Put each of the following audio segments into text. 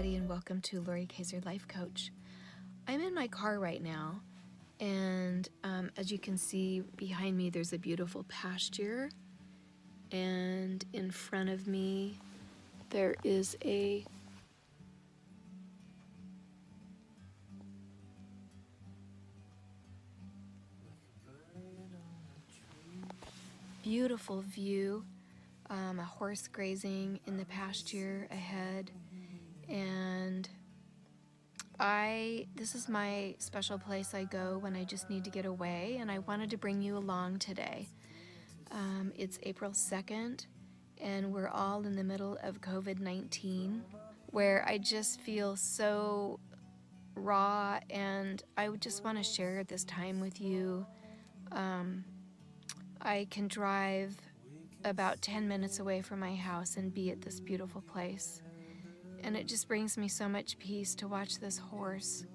everybody, and welcome to Lori Kaiser Life Coach. I'm in my car right now, and as you can see behind me, there's a beautiful pasture, and in front of me, there is a beautiful view, a horse grazing in the pasture ahead, and this is my special place I go when I just need to get away, and I wanted to bring you along today. It's April 2nd, and we're all in the middle of COVID-19, where I just feel so raw, and I would just want to share this time with you. I can drive about 10 minutes away from my house and be at this beautiful place. And it just brings me so much peace to watch this horse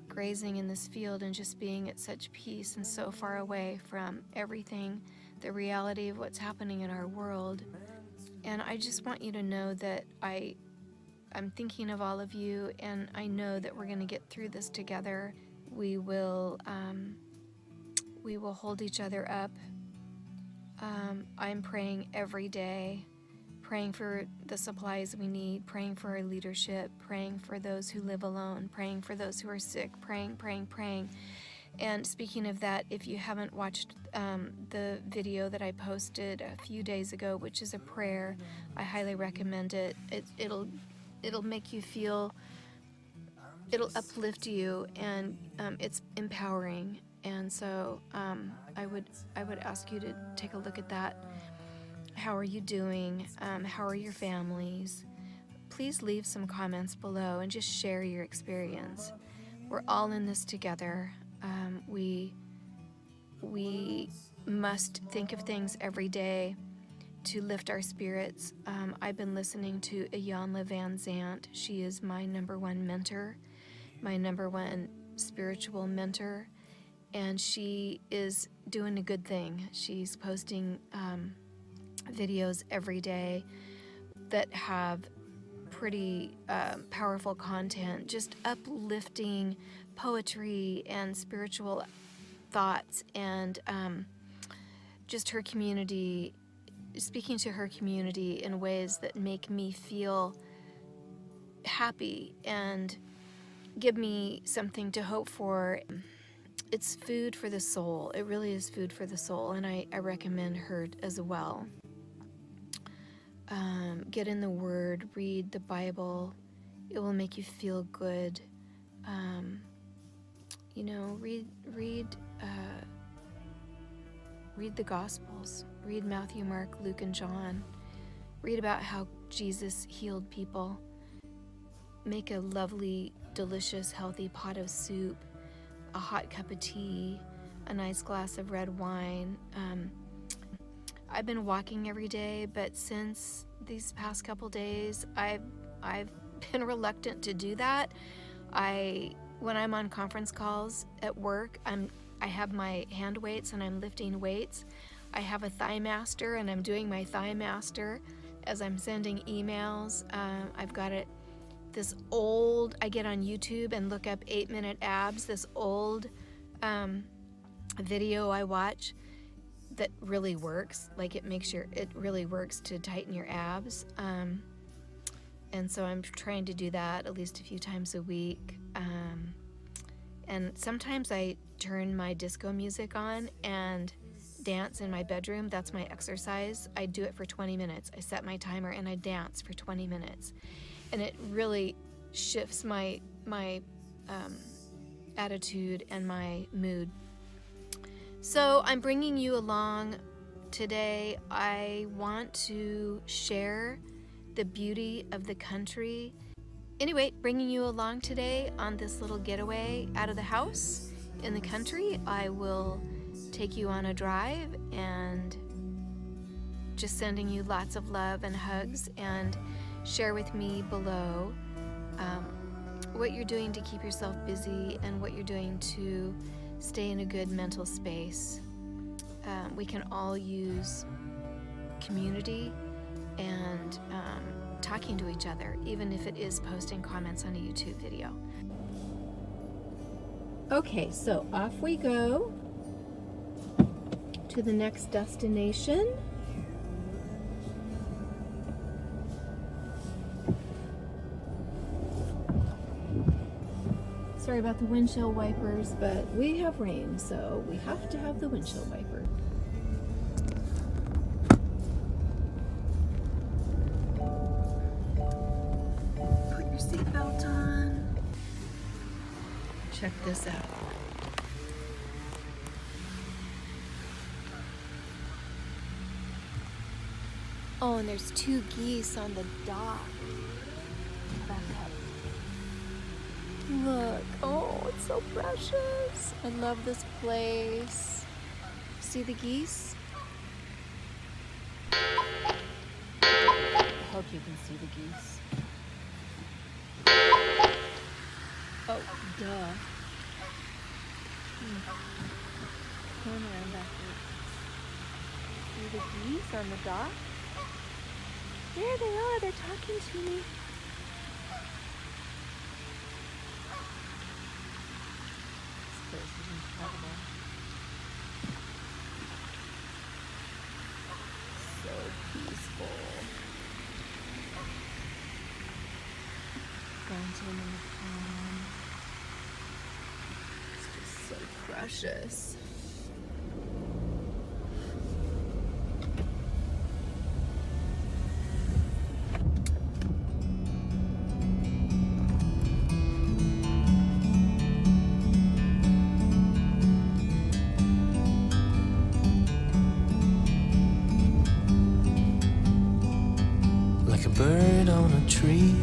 grazing in this field and just being at such peace and so far away from everything, the reality of what's happening in our world. And I just want you to know that I'm thinking of all of you, and I know that we're going to get through this together. We will hold each other up. I'm praying every day, praying for the supplies we need, praying for our leadership, praying for those who live alone, praying for those who are sick, praying. And speaking of that, if you haven't watched the video that I posted a few days ago, which is a prayer, I highly recommend it. It'll make you feel, it'll uplift you, and it's empowering. And so I would ask you to take a look at that. How are you doing? How are your families? Please leave some comments below and just share your experience. We're all in this together. We must think of things every day to lift our spirits. I've been listening to Iyanla Van Zant. She is my #1 mentor, my #1 spiritual mentor, and she is doing a good thing. She's posting videos every day that have pretty powerful content, just uplifting poetry and spiritual thoughts, and just her community, speaking to her community in ways that make me feel happy and give me something to hope for. It's food for the soul. It really is food for the soul, and I recommend her as well. Get in the Word, read the Bible. It will make you feel good. Read the Gospels. Read Matthew, Mark, Luke, and John. Read about how Jesus healed people. Make a lovely, delicious, healthy pot of soup, a hot cup of tea, a nice glass of red wine. I've been walking every day, but since these past couple days, I've been reluctant to do that. When I'm on conference calls at work, I have my hand weights and I'm lifting weights. I have a Thigh Master and I'm doing my Thigh Master as I'm sending emails. I've got it. I get on YouTube and look up 8-minute abs, this old video I watch that really works. Like it really works to tighten your abs. And so I'm trying to do that at least a few times a week. And sometimes I turn my disco music on and dance in my bedroom. That's my exercise. I do it for 20 minutes. I set my timer and I dance for 20 minutes. And it really shifts my attitude and my mood. So I'm bringing you along today. I want to share the beauty of the country. Anyway, bringing you along today on this little getaway out of the house in the country. I will take you on a drive and just sending you lots of love and hugs, and share with me below what you're doing to keep yourself busy and what you're doing to stay in a good mental space. We can all use community and talking to each other, even if it is posting comments on a YouTube video. Okay, so off we go to the next destination. Sorry about the windshield wipers, but we have rain, so we have to have the windshield wiper. Put your seatbelt on. Check this out. Oh, and there's 2 geese on the dock. Back up. Look, oh, it's so precious. I love this place. See the geese? I hope you can see the geese. Oh, duh. Turn around back here. See the geese on the dock? There they are, they're talking to me. This is incredible. So peaceful. Fountain in the pond. It's just so precious. Like a bird on a tree,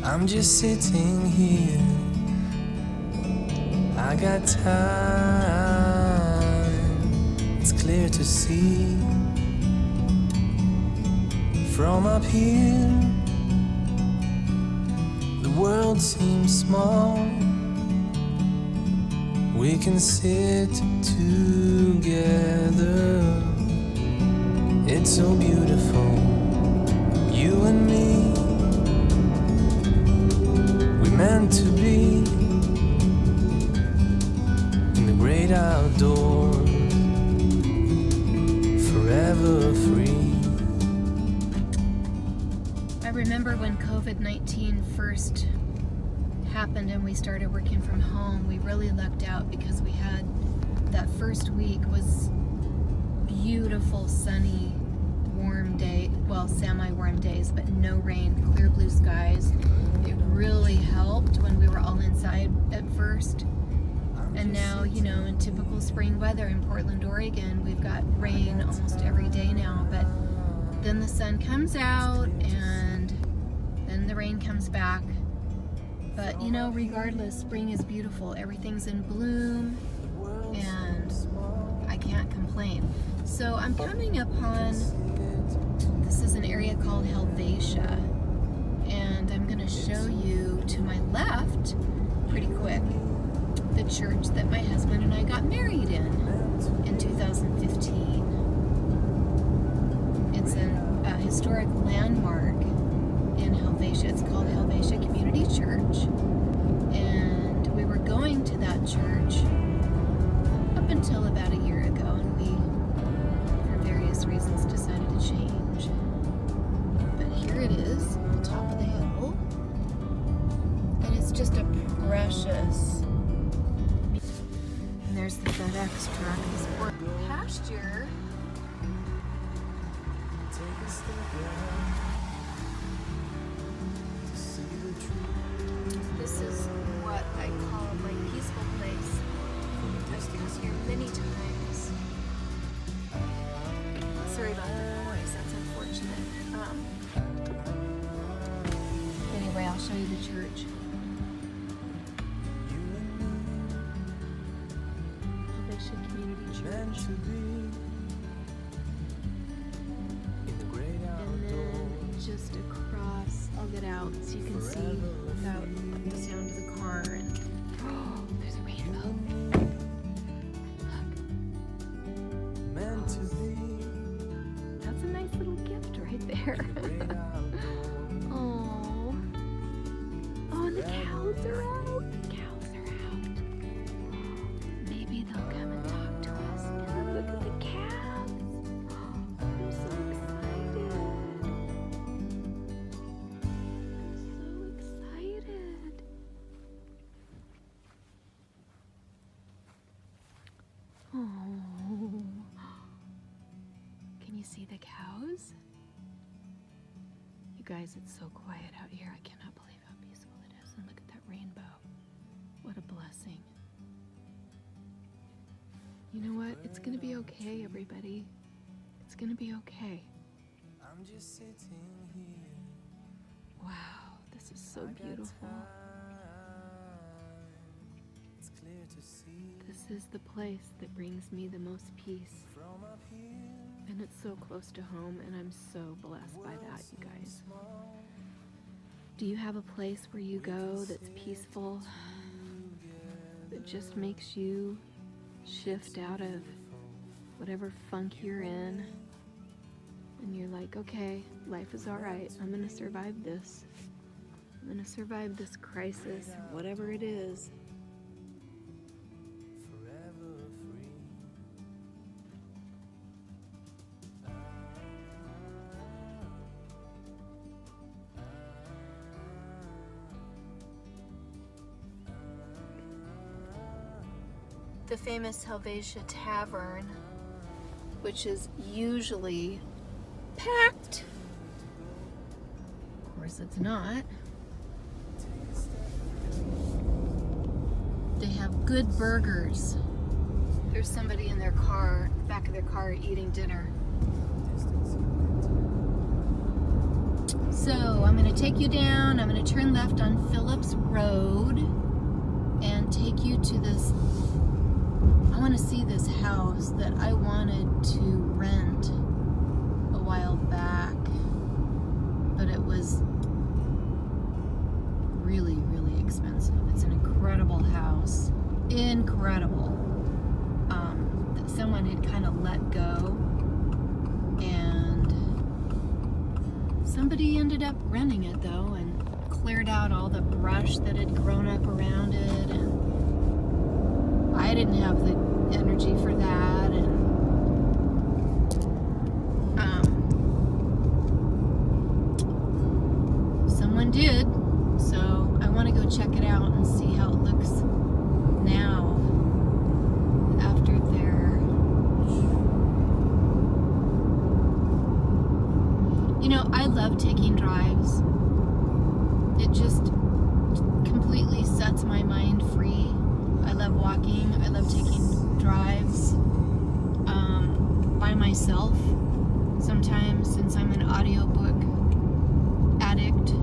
I'm just sitting here. I got time, it's clear to see. From up here, the world seems small. We can sit together. It's so beautiful, you and me. We meant to be in the great outdoors, forever free. I remember when COVID-19 first happened and we started working from home, we really lucked out because we had that first week was beautiful, sunny, warm day, well, semi-warm days, but no rain, clear blue skies. It really helped when we were all inside at first. And now, you know, in typical spring weather in Portland, Oregon, we've got rain almost every day now, but then the sun comes out and then the rain comes back. But, you know, regardless, spring is beautiful. Everything's in bloom and I can't complain. So I'm coming upon, this is an area called Helvetia, and I'm going to show you to my left, pretty quick, the church that my husband and I got married in 2015. It's a historic landmark in Helvetia. It's called Helvetia Community Church, and we were going to that church up until about a year ago, and we, for various reasons, decided to change. But here it is, at the top of the hill, and it's just a precious. And there's the FedEx truck, this poor pasture. This is what I call my peaceful place. I've come here many times. Sorry about the noise, that's unfortunate. Anyway, I'll show you the church. Helvetia Community Church. And then just across, I'll get out so you can see without the sound of the car. And oh, there's a rainbow. Look. That's a nice little gift right there. Oh. Oh, and the cows are out. The cows are out. Maybe they'll come and talk to us. And look at the calves. I'm so excited. I'm so excited. Oh. Can you see the cows? You guys, it's so quiet out here. I cannot believe how peaceful it is. And look at that rainbow. What a blessing. You know what? It's gonna be okay, everybody. It's gonna be okay. I'm just sitting here. Wow, this is so beautiful. It's clear to see This is the place that brings me the most peace. from up here. And it's so close to home, and I'm so blessed by that, you guys. Do you have a place where you go that's peaceful, that just makes you shift out of whatever funk you're in, and you're like, okay, life is all right. I'm gonna survive this. I'm gonna survive this crisis, whatever it is. Forever free. The famous Helvetia Tavern, which is usually packed. Of course, it's not. They have good burgers. There's somebody in their car, back of their car, eating dinner. So I'm going to take you down. I'm going to turn left on Phillips Road and take you to this. I want to see this house that I wanted to rent a while back, but it was really, really expensive. It's an incredible house. Incredible. That someone had kind of let go, and somebody ended up renting it though and cleared out all the brush that had grown up around it, and I didn't have the energy for that, and someone did, so I want to go check it out and see how it looks now after their, you know, I love taking drives. It just completely sets my mind free. I love walking. I love taking drives by myself. Sometimes, since I'm an audiobook addict,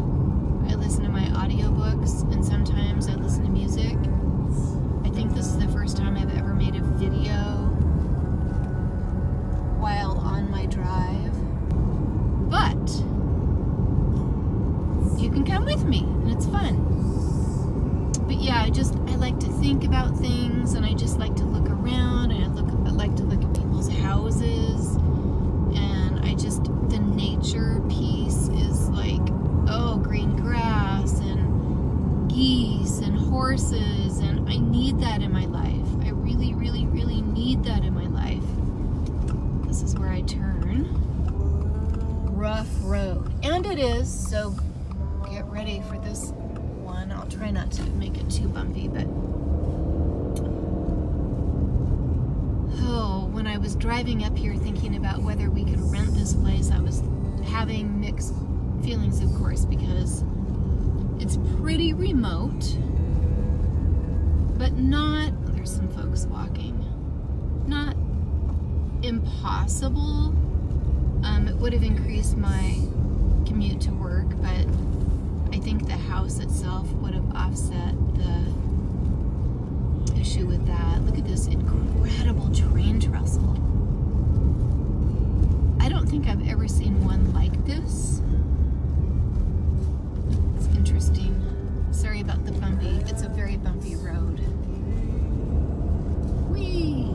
I listen to my audiobooks, and sometimes I listen to music. I think this is the first time I've ever made a video while on my drive. But you can come with me, and it's fun. But yeah, I like to think about things, and I just like to look around, and I like to look at people's houses, and the nature piece is like, oh, green grass and geese and horses, and I need that in my life. I really, really, really need that in my life. This is where I turn. Rough road. And it is, so get ready for this one. I'll try not to make it too bumpy, but when I was driving up here thinking about whether we could rent this place, I was having mixed feelings, of course, because it's pretty remote, but not, there's some folks walking, not impossible. It would have increased my commute to work, but I think the house itself would have offset the issue with that. Look at this incredible train trestle. I don't think I've ever seen one like this. It's interesting. Sorry about the bumpy. It's a very bumpy road. Whee!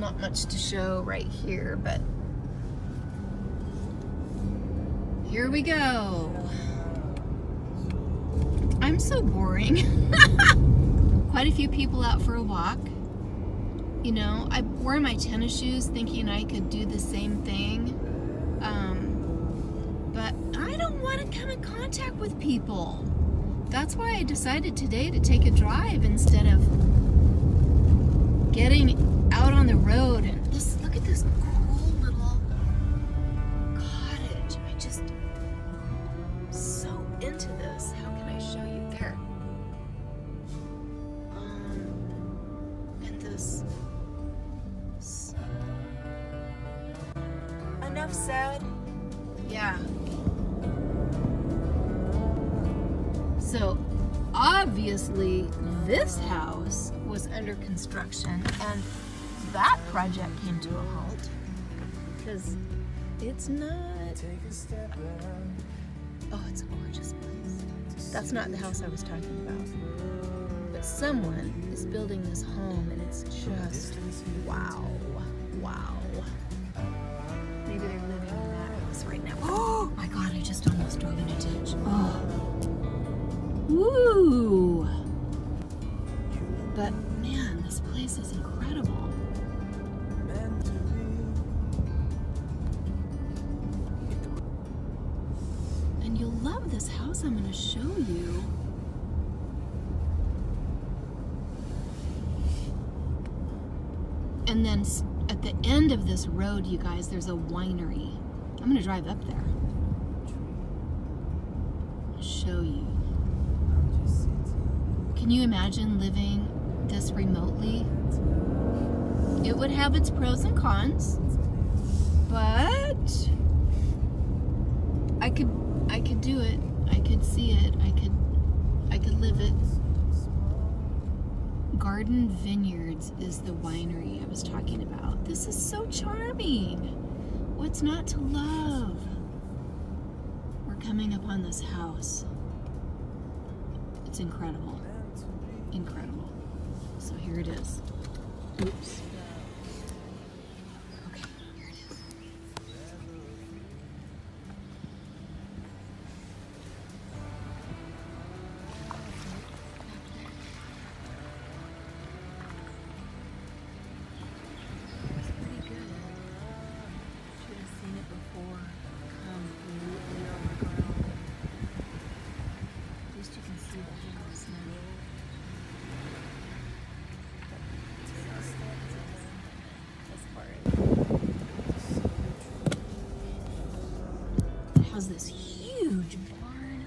not much to show right here, but here we go. I'm so boring. Quite a few people out for a walk. You know, I wore my tennis shoes thinking I could do the same thing. But I don't want to come in contact with people. That's why I decided today to take a drive instead of getting out on the road. And look at this cool little cottage. I'm so into this. How can I show you there? And this. Enough said. Yeah. So obviously this house was under construction and that project came to a halt because it's not. Oh, it's a gorgeous place. That's not the house I was talking about. But someone is building this home and it's just wow. Wow. Maybe they're living in that house right now. Oh my God, I just almost drove in a ditch. Oh. Woo! But man, this place is incredible. And you'll love this house I'm going to show you. And then at the end of this road, you guys, there's a winery. I'm going to drive up there. I'll show you. Can you imagine living this remotely? It would have its pros and cons, but I could do it. I could see it. I could live it. Garden Vineyards is the winery I was talking about. This is so charming. What's not to love? We're coming upon this house. It's incredible. Incredible. So here it is. Oops. Okay, here it is. It's pretty good. Should have seen it before. Completely overgrown. At least you can see the house now. It has this huge barn.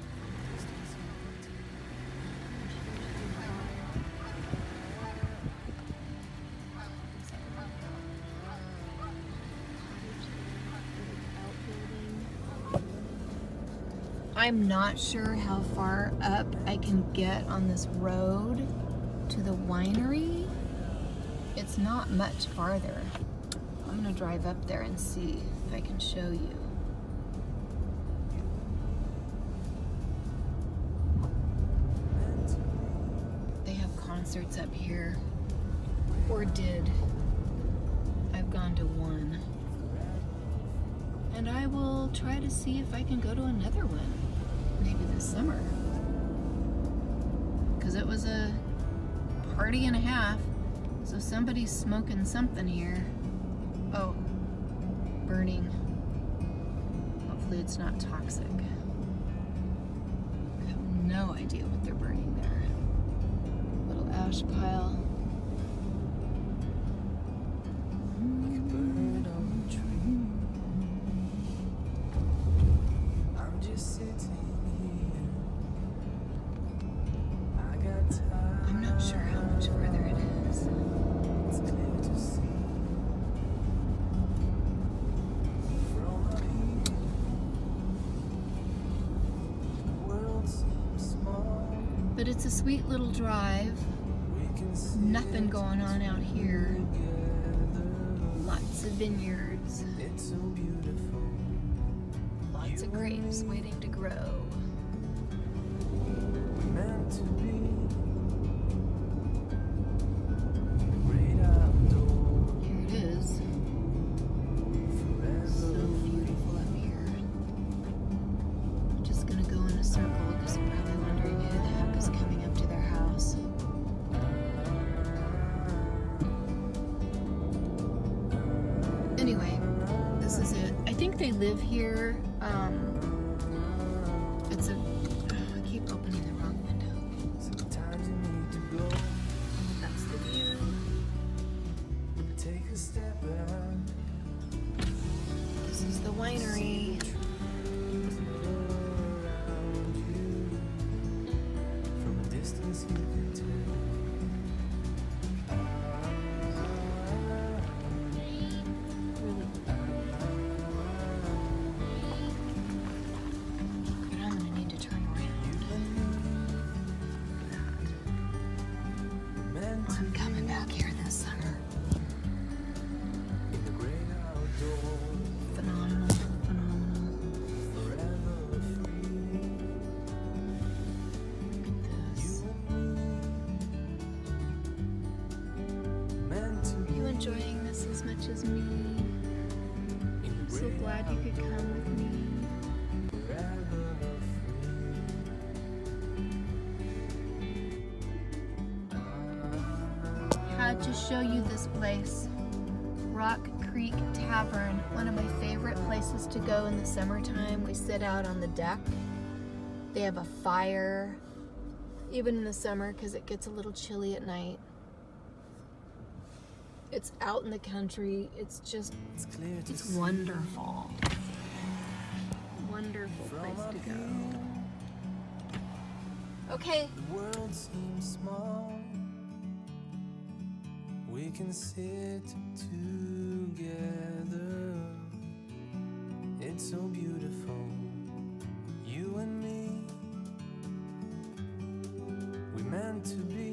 I'm not sure how far up I can get on this road to the winery. It's not much farther. I'm gonna drive up there and see if I can show you. They have concerts up here, or did. I've gone to one. And I will try to see if I can go to another one, maybe this summer. Because it was a party and a half. So somebody's smoking something here. Oh, burning. Hopefully it's not toxic. I have no idea what they're burning there. Little ash pile. I'm not sure how much further it is. But it's a sweet little drive. Nothing going on out here. Lots of vineyards. Lots of grapes waiting to grow. Here it is. actually live here. It's a. I keep opening the wrong window. Sometimes you need to go. That's the view. Take a step back. This is the winery. Around you. From a distance you can tell. Really. But I'm gonna need to turn around. I'm coming back here this summer. In the great outdoors, Phenomenal, phenomenal. forever free. Look at this. Meant to Are you enjoying this as much as me? in the So great glad you could come with me. forever Had to show you this place. Rock Creek Tavern, one of my favorite places to go in the summertime. We sit out on the deck. They have a fire, even in the summer because it gets a little chilly at night. It's out in the country. It's just, It's clear to it's see wonderful. Wonderful place to go. Okay, the world seems small. We can sit together. It's so beautiful. You and me. We meant to be.